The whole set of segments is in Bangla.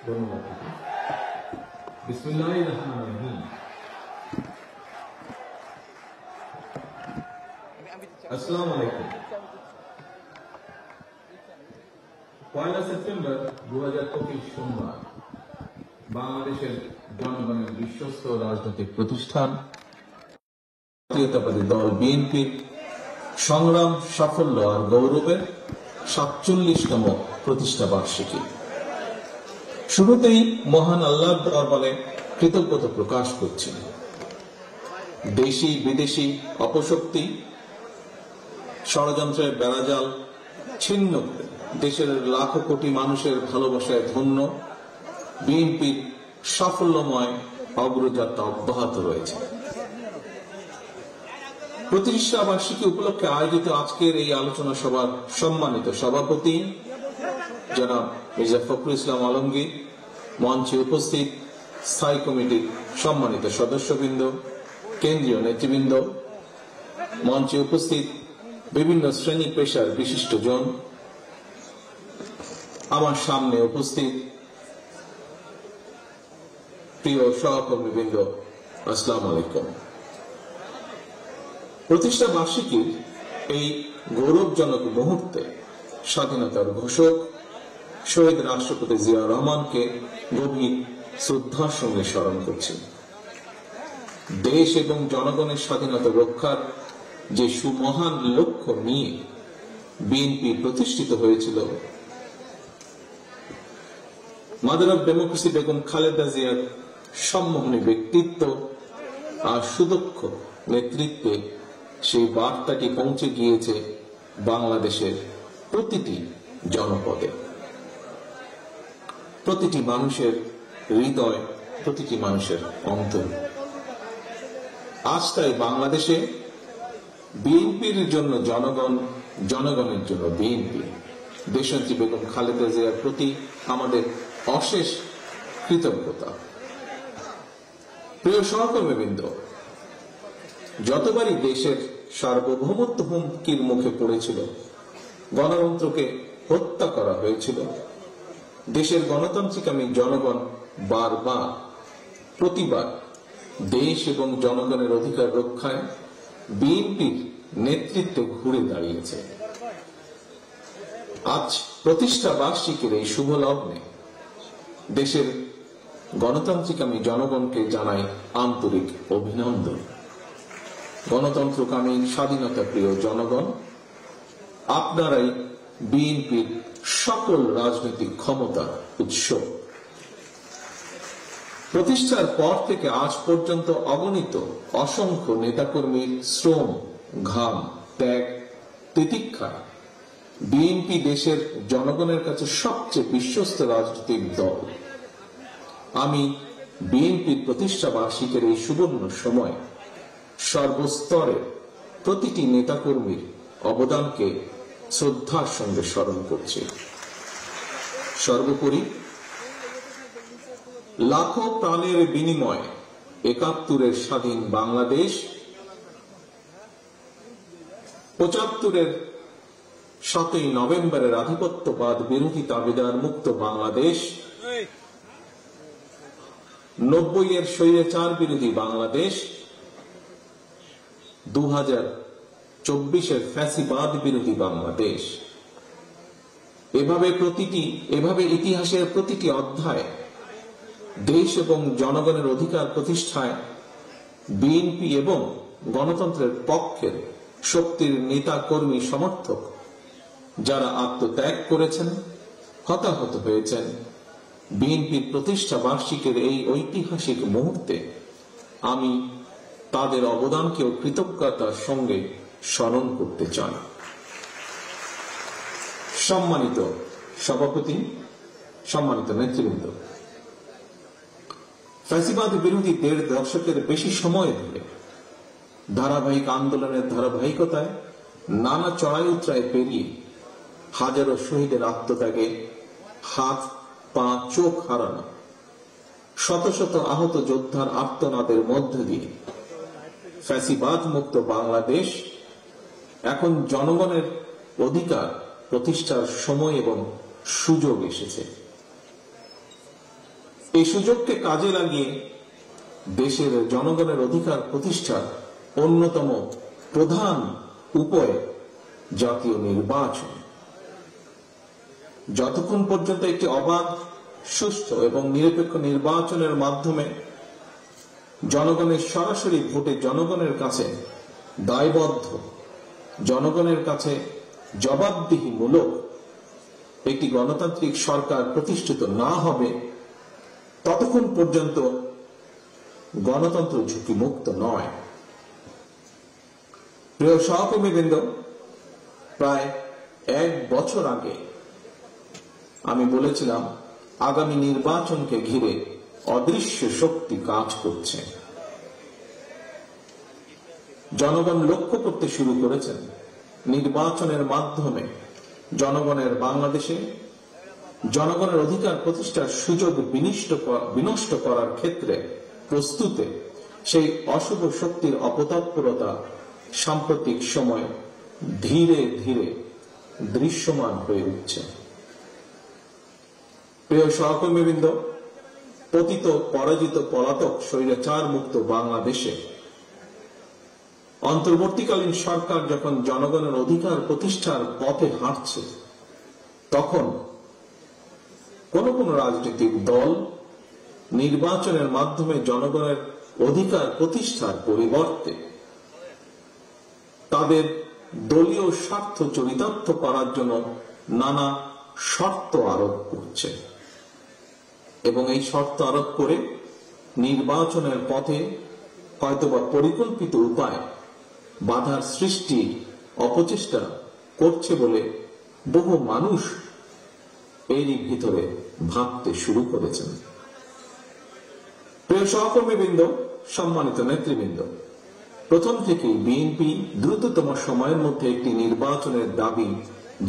ধন্যবাদ। বিসমিল্লাহির রহমানির রহিম। আসসালামু আলাইকুম। 1 সেপ্টেম্বর 2025 সোমবার বাংলাদেশের জনগণের বিশ্বস্ত রাজনৈতিক প্রতিষ্ঠান জাতীয়তাবাদী দল বিএনপির সংগ্রাম, সাফল্য আর গৌরবের 47তম প্রতিষ্ঠা বার্ষিকী। শুরুতেই মহান আল্লাহর দরবারে কৃতজ্ঞতা প্রকাশ করছি। দেশি বিদেশি অপশক্তি ষড়যন্ত্রের বেড়াজাল ছিন্ন করে দেশের লাখো কোটি মানুষের ভালোবাসায় ধন্য বিএনপির সাফল্যময় অগ্রযাত্রা অব্যাহত রয়েছে। প্রতিষ্ঠা বার্ষিকী উপলক্ষে আয়োজিত আজকের এই আলোচনা সভার সম্মানিত সভাপতি জনাব মির্জা ফখরুল ইসলাম আলমগীর, মঞ্চে উপস্থিত স্থায়ী কমিটির সম্মানিত সদস্যবৃন্দ, কেন্দ্রীয় নেতৃবৃন্দ, মঞ্চে উপস্থিত বিভিন্ন শ্রেণী পেশার বিশিষ্টজন, আমার সামনে উপস্থিত প্রিয় সহকর্মীবৃন্দ, আসসালামু আলাইকুম। প্রতিষ্ঠা বার্ষিকীর এই গৌরবজনক মুহূর্তে স্বাধীনতার ঘোষক শহীদ রাষ্ট্রপতি জিয়াউর রহমানকে গভীর শ্রদ্ধার সঙ্গে স্মরণ করছি। দেশ এবং জনগণের স্বাধীনতা রক্ষার যে সুমহান লক্ষ্য নিয়ে বিএনপি প্রতিষ্ঠিত হয়েছিল, mother of democracy Begum Khaleda জিয়ার সম্মোহনী ব্যক্তিত্ব আর সুদক্ষ নেতৃত্বে সেই বার্তাটি পৌঁছে গিয়েছে বাংলাদেশের প্রতিটি জনপদে, প্রতিটি মানুষের হৃদয়, প্রতিটি মানুষের অন্তর। আজ তাই বাংলাদেশে বিএনপির জন্য জনগণ, জনগণের জন্য বিএনপি, দেশনেত্রী বেগম খালেদা জিয়ার প্রতি আমাদের অশেষ কৃতজ্ঞতা। প্রিয় সহকর্মীবৃন্দ, যতবারই দেশের সার্বভৌমত্ব হুমকির মুখে পড়েছিল, গণতন্ত্রকে হত্যা করা হয়েছিল, দেশের গণতান্ত্রিকামী জনগণ বারবার প্রতিবার দেশ এবং জনগণের অধিকার রক্ষায় বিএনপির নেতৃত্বে ঘুরে দাঁড়িয়েছে। আজ প্রতিষ্ঠা বার্ষিকীর এই শুভ লগ্নে দেশের গণতান্ত্রিকামী জনগণকে জানাই আন্তরিক অভিনন্দন। গণতন্ত্রকামী স্বাধীনতা প্রিয় জনগণ, আপনারাই বিএনপির সকল রাজনৈতিক ক্ষমতার উৎস। প্রতিষ্ঠার পর থেকে আজ পর্যন্ত অগণিত অসংখ্য নেতাকর্মীর শ্রম, ঘাম, ত্যাগ, তিতিক্ষা বিএনপি দেশের জনগণের কাছে সবচেয়ে বিশ্বস্ত রাজনৈতিক দল। আমি বিএনপির প্রতিষ্ঠা বার্ষিকীর এই সুবর্ণ সময় সর্বস্তরের প্রতিটি নেতাকর্মীর অবদানকে শ্রদ্ধার সঙ্গে স্মরণ করছি। সর্বোপরি লাখো প্রাণের বিনিময়ে ৭১-এর স্বাধীন বাংলাদেশ, ৭৫-এর ৭ই নভেম্বরের আধিপত্যবাদ বিরোধী দাবিদার মুক্ত বাংলাদেশ, ৯০-এর স্বৈরাচার বিরোধী বাংলাদেশ, ২০২৪-এর ফ্যাসিবাদ বিরোধী বাংলাদেশ, এভাবে ইতিহাসের প্রতিটি অধ্যায় দেশ এবং জনগণের অধিকার প্রতিষ্ঠায় বিএনপি এবং গণতন্ত্রের পক্ষের শক্তির নেতা, কর্মী, সমর্থক যারা আত্মত্যাগ করেছেন, হতাহত হয়েছেন, বিএনপির প্রতিষ্ঠা বার্ষিকীর এই ঐতিহাসিক মুহূর্তে আমি তাদের অবদানকেও কৃতজ্ঞতার সঙ্গে স্মরণ করতে চাই। সম্মানিত সভাপতি, সম্মানিত নেতৃবৃন্দ, ফ্যাসিবাদ বিরোধী ১.৫ দশকের বেশি সময় ধরে ধারাবাহিক আন্দোলনের ধারাবাহিকতায় নানা চড়াই উতরাই পেরিয়ে হাজারো শহীদের আত্মত্যাগে হাত, পা, চোখ হারানো, শত শত আহত যোদ্ধার আর্তনাদের মধ্য দিয়ে ফ্যাসিবাদ মুক্ত বাংলাদেশ এখন জনগণের অধিকার প্রতিষ্ঠার সময় এবং সুযোগ এসেছে। এই সুযোগকে কাজে লাগিয়ে দেশের জনগণের অধিকার প্রতিষ্ঠার অন্যতম প্রধান উপায় জাতীয় নির্বাচন। যতক্ষণ পর্যন্ত একটি অবাধ, সুষ্ঠু এবং নিরপেক্ষ নির্বাচনের মাধ্যমে জনগণের সরাসরি ভোটে জনগণের কাছে দায়বদ্ধ, জনগণের কাছে জবাবদিহিমূলক একটি গণতান্ত্রিক সরকার প্রতিষ্ঠিত না হবে, ততক্ষণ পর্যন্ত গণতন্ত্র ঝুঁকিমুক্ত নয়। প্রিয় সহকর্মীবৃন্দ, প্রায় 1 বছর আগে আমি বলেছিলাম আগামী নির্বাচনকে ঘিরে অদৃশ্য শক্তি কাজ করছে। জনগণ লক্ষ্য করতে শুরু করেছেন নির্বাচনের মাধ্যমে জনগণের বাংলাদেশে জনগণের অধিকার প্রতিষ্ঠার সুযোগ বিনষ্ট করার ক্ষেত্রে প্রস্তুতে সেই অশুভ শক্তির অপতৎপরতা সাম্প্রতিক সময়ে ধীরে ধীরে দৃশ্যমান হয়ে উঠছে। প্রিয় সহকর্মীবৃন্দ, পতিত, পরাজিত, পলাতক, স্বৈরাচার মুক্ত বাংলাদেশে অন্তর্বর্তীকালীন সরকার যখন জনগণের অধিকার প্রতিষ্ঠার পথে হাঁটছে, তখন কোন কোন রাজনৈতিক দল নির্বাচনের মাধ্যমে জনগণের অধিকার প্রতিষ্ঠার পরিবর্তে তাদের দলীয় স্বার্থ চরিতার্থ করার জন্য নানা শর্ত আরোপ করছে এবং এই শর্ত আরোপ করে নির্বাচনের পথে হয়তোবা পরিকল্পিত উপায় বাধার সৃষ্টি অপচেষ্টা করছে বলে বহু মানুষ এরই ভিতরে ভাবতে শুরু করেছেন। প্রিয় সহকর্মীবৃন্দ, সম্মানিত নেতৃবৃন্দ, প্রথম থেকেই বিএনপি দ্রুততম সময়ের মধ্যে একটি নির্বাচনের দাবি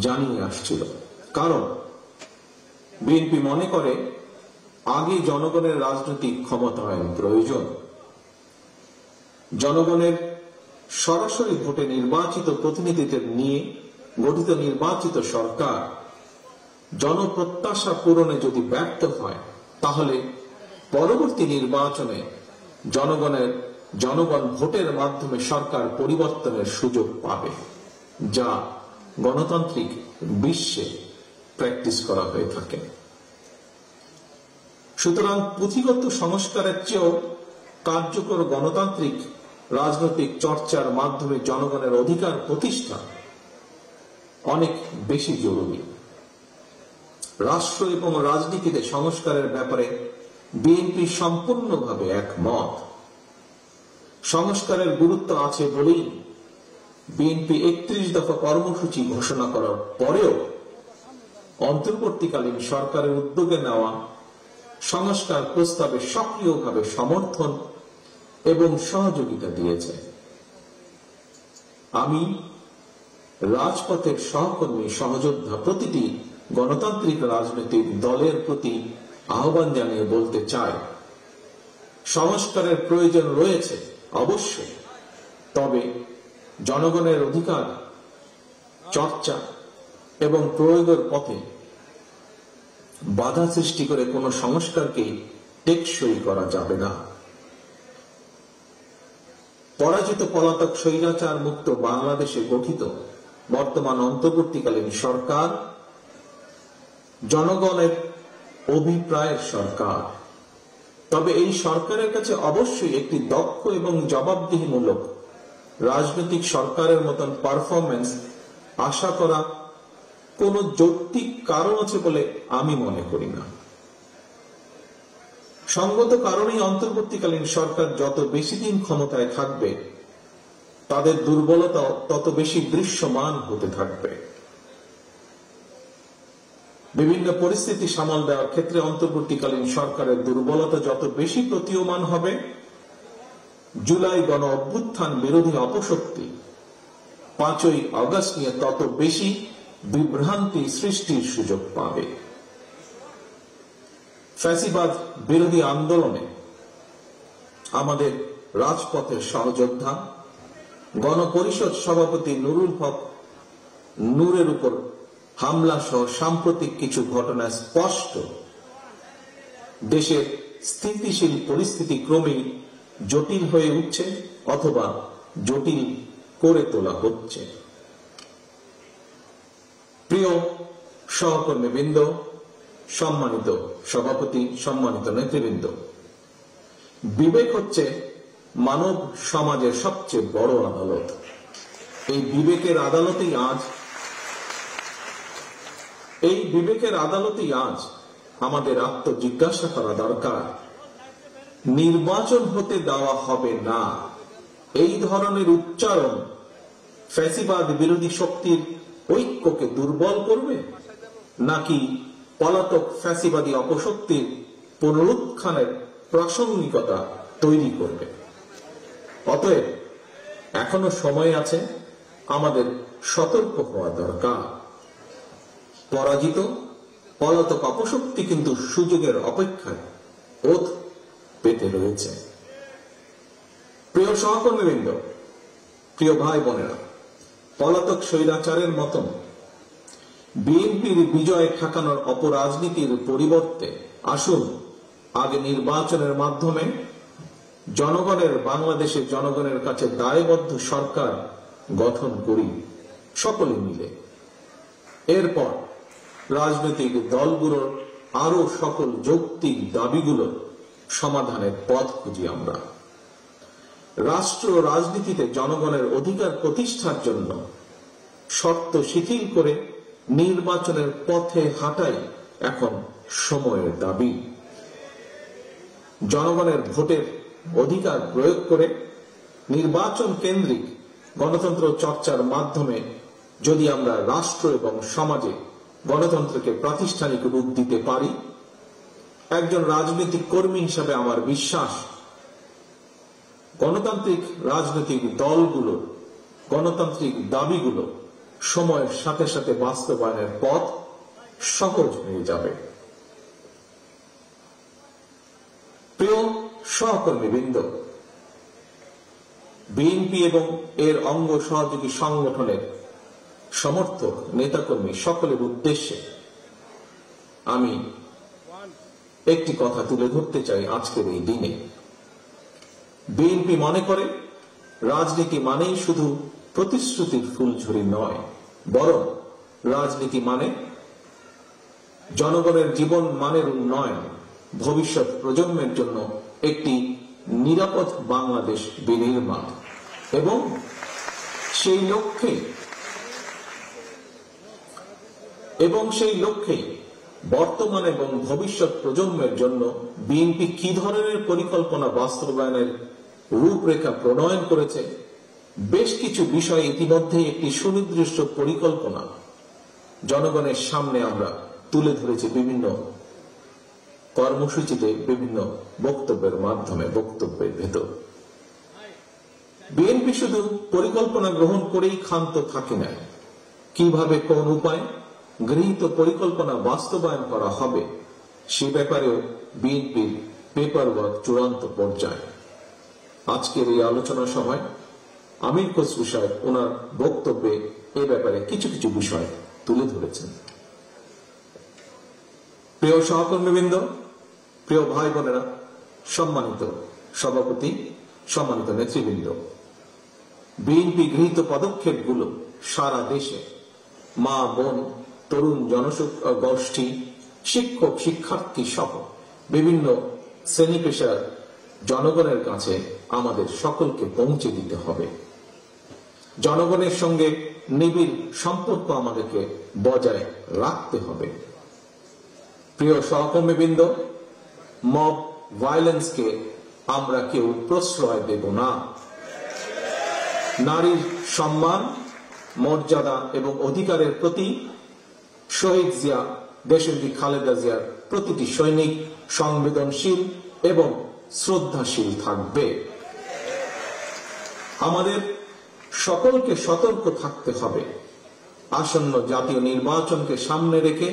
জানিয়ে আসছিল। কারণ বিএনপি মনে করে আগে জনগণের রাজনৈতিক ক্ষমতায়ন প্রয়োজন। জনগণের সরাসরি ভোটে নির্বাচিত প্রতিনিধিদের নিয়ে গঠিত নির্বাচিত সরকার জনপ্রত্যাশা পূরণে যদি ব্যর্থ হয়, তাহলে পরবর্তী নির্বাচনে জনগণ ভোটের মাধ্যমে সরকার পরিবর্তনের সুযোগ পাবে, যা গণতান্ত্রিক বিশ্বে প্র্যাকটিস করা হয়ে থাকে। সুতরাং পুঁথিগত সংস্কারের চেয়েও কার্যকর গণতান্ত্রিক রাজনৈতিক চর্চার মাধ্যমে জনগণের অধিকার প্রতিষ্ঠা অনেক বেশি জরুরি। রাষ্ট্র এবং রাজনীতিতে সংস্কারের ব্যাপারে বিএনপি সম্পূর্ণভাবে একমত। সংস্কারের গুরুত্ব আছে বলেই বিএনপি 31 দফা কর্মসূচি ঘোষণা করার পরেও অন্তর্বর্তীকালীন সরকারের উদ্যোগে নেওয়া সংস্কার প্রস্তাবে সক্রিয়ভাবে সমর্থন এবং সহযোগিতা দিয়েছে। আমি রাজপথের সহকর্মী, সহযোদ্ধা প্রতিটি গণতান্ত্রিক রাজনৈতিক দলের প্রতি আহ্বান জানিয়ে বলতে চাই, সংস্কারের প্রয়োজন রয়েছে অবশ্যই, তবে জনগণের অধিকার চর্চা এবং প্রয়োগের পথে বাধা সৃষ্টি করে কোন সংস্কারকে টেকসই করা যাবে না। পরাজিত, পলাতক, স্বৈরাচার মুক্ত বাংলাদেশে গঠিত বর্তমান অন্তর্বর্তীকালীন সরকার জনগণের অভিপ্রায়ের সরকার। তবে এই সরকারের কাছে অবশ্যই একটি দক্ষ এবং জবাবদিহিমূলক রাজনৈতিক সরকারের মতন পারফরমেন্স আশা করা কোন যৌক্তিক কারণ আছে বলে আমি মনে করি না। সঙ্গত কারণেই অন্তর্বর্তীকালীন সরকার যত বেশি দিন ক্ষমতায় থাকবে, তাদের দুর্বলতা তত বেশি দৃশ্যমান হতে থাকবে। বিভিন্ন পরিস্থিতি সামাল দেওয়ার ক্ষেত্রে অন্তর্বর্তীকালীন সরকারের দুর্বলতা যত বেশি প্রতীয়মান হবে, জুলাই গণ অভ্যুত্থান বিরোধী অপশক্তি 5ই আগস্ট নিয়ে তত বেশি বিভ্রান্তি সৃষ্টির সুযোগ পাবে। ফ্যাসিবাদ বিরোধী আন্দোলনে আমাদের রাজপথের সহযোদ্ধা গণপরিষদ সভাপতি নুরুল হক নূরের উপর হামলা সহ সাম্প্রতিক কিছু ঘটনা স্পষ্ট দেশের স্থিতিশীল পরিস্থিতি ক্রমেই জটিল হয়ে উঠছে অথবা জটিল করে তোলা হচ্ছে। প্রিয় সহকর্মীবৃন্দ, সম্মানিত সভাপতি, সম্মানিত নেতৃবৃন্দ, বিবেক হচ্ছে মানব সমাজের সবচেয়ে বড় আদালত। এই বিবেকের আদালতেই আজ আমাদের আত্মজিজ্ঞাসা করা দরকার, নির্বাচন হতে দেওয়া হবে না, এই ধরনের উচ্চারণ ফ্যাসিবাদ বিরোধী শক্তির ঐক্যকে দুর্বল করবে, নাকি পলাতক ফ্যাসিবাদী অপশক্তির পুনরুত্থানের প্রাসঙ্গিকতা তৈরি করবে? অতএব এখনো সময় আছে, আমাদের সতর্ক হওয়া দরকার। পরাজিত পলাতক অপশক্তি কিন্তু সুযোগের অপেক্ষায় ওত পেতে রয়েছে। প্রিয় সহকর্মীবৃন্দ, প্রিয় ভাই বোনেরা, পলাতক স্বৈরাচারের মতন বিএনপির বিজয় ঠেকানোর অপরাজনীতির পরিবর্তে আসুন আগে নির্বাচনের মাধ্যমে বাংলাদেশের জনগণের কাছে দায়বদ্ধ সরকার গঠন করি সকলে মিলে। এরপর রাজনৈতিক দলগুলোর আরো সকল যৌক্তিক দাবিগুলোর সমাধানের পথ খুঁজি আমরা। রাষ্ট্র রাজনীতিতে জনগণের অধিকার প্রতিষ্ঠার জন্য শর্ত শিথিল করে নির্বাচনের পথে হাঁটাই এখন সময়ের দাবি। জনগণের ভোটের অধিকার প্রয়োগ করে নির্বাচন কেন্দ্রিক গণতন্ত্র চর্চার মাধ্যমে যদি আমরা রাষ্ট্র এবং সমাজে গণতন্ত্রকে প্রাতিষ্ঠানিক রূপ দিতে পারি, একজন রাজনৈতিক কর্মী হিসাবে আমার বিশ্বাস গণতান্ত্রিক রাজনৈতিক দলগুলো গণতান্ত্রিক দাবিগুলো সময়ের সাথে সাথে বাস্তবায়নের পথ সহজ হয়ে যাবে। প্রিয় সহকর্মীবৃন্দ, বিএনপি এবং এর অঙ্গ সহযোগী সংগঠনের সমর্থক নেতাকর্মী সকলের উদ্দেশ্যে আমি একটি কথা তুলে ধরতে চাই। আজকের এই দিনে বিএনপি মনে করে রাজনীতি মানেই শুধু প্রতিশ্রুতির ফুলঝুরি নয়, বরং রাজনীতি মানে জনগণের জীবন মানের উন্নয়ন, ভবিষ্যৎ প্রজন্মের জন্য একটি নিরাপদ বাংলাদেশ বিনির্মাণ এবং সেই লক্ষ্যে বর্তমান এবং ভবিষ্যৎ প্রজন্মের জন্য বিএনপি কি ধরনের পরিকল্পনা বাস্তবায়নের রূপরেখা প্রণয়ন করেছে, বেশ কিছু বিষয়ে ইতিমধ্যে একটি সুনির্দিষ্ট পরিকল্পনা জনগণের সামনে আমরা তুলে ধরেছি বিভিন্ন কর্মসূচিতে, বিভিন্ন বক্তব্যের মাধ্যমে, বক্তব্যের ভেতর। বিএনপি শুধু পরিকল্পনা গ্রহণ করেই ক্ষান্ত থাকে না, কিভাবে কোন উপায় গৃহীত পরিকল্পনা বাস্তবায়ন করা হবে সে ব্যাপারেও বিএনপির পেপার ওয়ার্ক চূড়ান্ত পর্যায়ে। আজকের এই আলোচনা সময় আমির খসরু সাহেব ওনার বক্তব্যে এ ব্যাপারে কিছু কিছু বিষয় তুলে ধরেছেন। প্রিয় সহকর্মীবৃন্দ, প্রিয় ভাই বোনেরা, সম্মানিত সভাপতি, সম্মানিত নেতৃবৃন্দ, বিএনপি গৃহীত পদক্ষেপগুলো সারা দেশে মা বোন, তরুণ জনগোষ্ঠী, শিক্ষক শিক্ষার্থী সহ বিভিন্ন শ্রেণী পেশার জনগণের কাছে আমাদের সকলকে পৌঁছে দিতে হবে। জনগণের সঙ্গে নিবিড় সম্পর্ক আমাদেরকে বজায় রাখতে হবে। প্রিয় সহকর্মীবৃন্দ, মব ভায়োলেন্সকে আমরা কেউ প্রশ্রয় দেব না। নারীর সম্মান, মর্যাদা এবং অধিকারের প্রতি শহীদ জিয়া, দেশনেত্রী খালেদা জিয়ার প্রতিটি সৈনিক সংবেদনশীল এবং শ্রদ্ধাশীল থাকবে। আমাদের সকলকে সতর্ক থাকতে হবে। আসন্ন জাতীয় নির্বাচনকে সামনে রেখে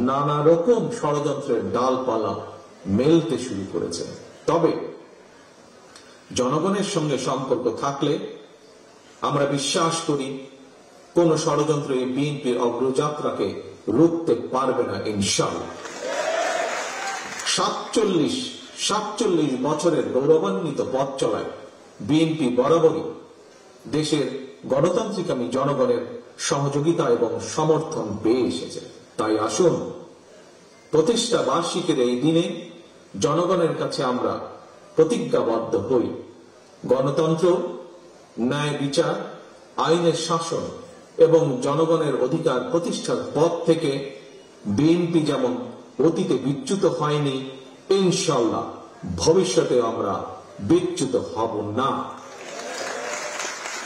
নানা রকম ষড়যন্ত্রের ডালপালা মেলতে শুরু করেছে। তবে জনগণের সঙ্গে সম্পর্ক থাকলে আমরা বিশ্বাস করি কোন ষড়যন্ত্র এই বিএনপির অগ্রযাত্রাকে রুখতে পারবে না ইনশাআল্লাহ। 47 বছরের গৌরবান্বিত পথ চলায় বিএনপি বরাবরই দেশের গণতান্ত্রিকামী জনগণের সহযোগিতা এবং সমর্থন পেয়ে এসেছে। তাই আসুন প্রতিষ্ঠা বার্ষিকীর এই দিনে জনগণের কাছে আমরা প্রতিজ্ঞাবদ্ধ হই, গণতন্ত্র, ন্যায় বিচার, আইনের শাসন এবং জনগণের অধিকার প্রতিষ্ঠার পথ থেকে বিএনপি যেমন অতীতে বিচ্যুত হয়নি, ইনশাআল্লাহ ভবিষ্যতে আমরা বিচ্যুত হব না।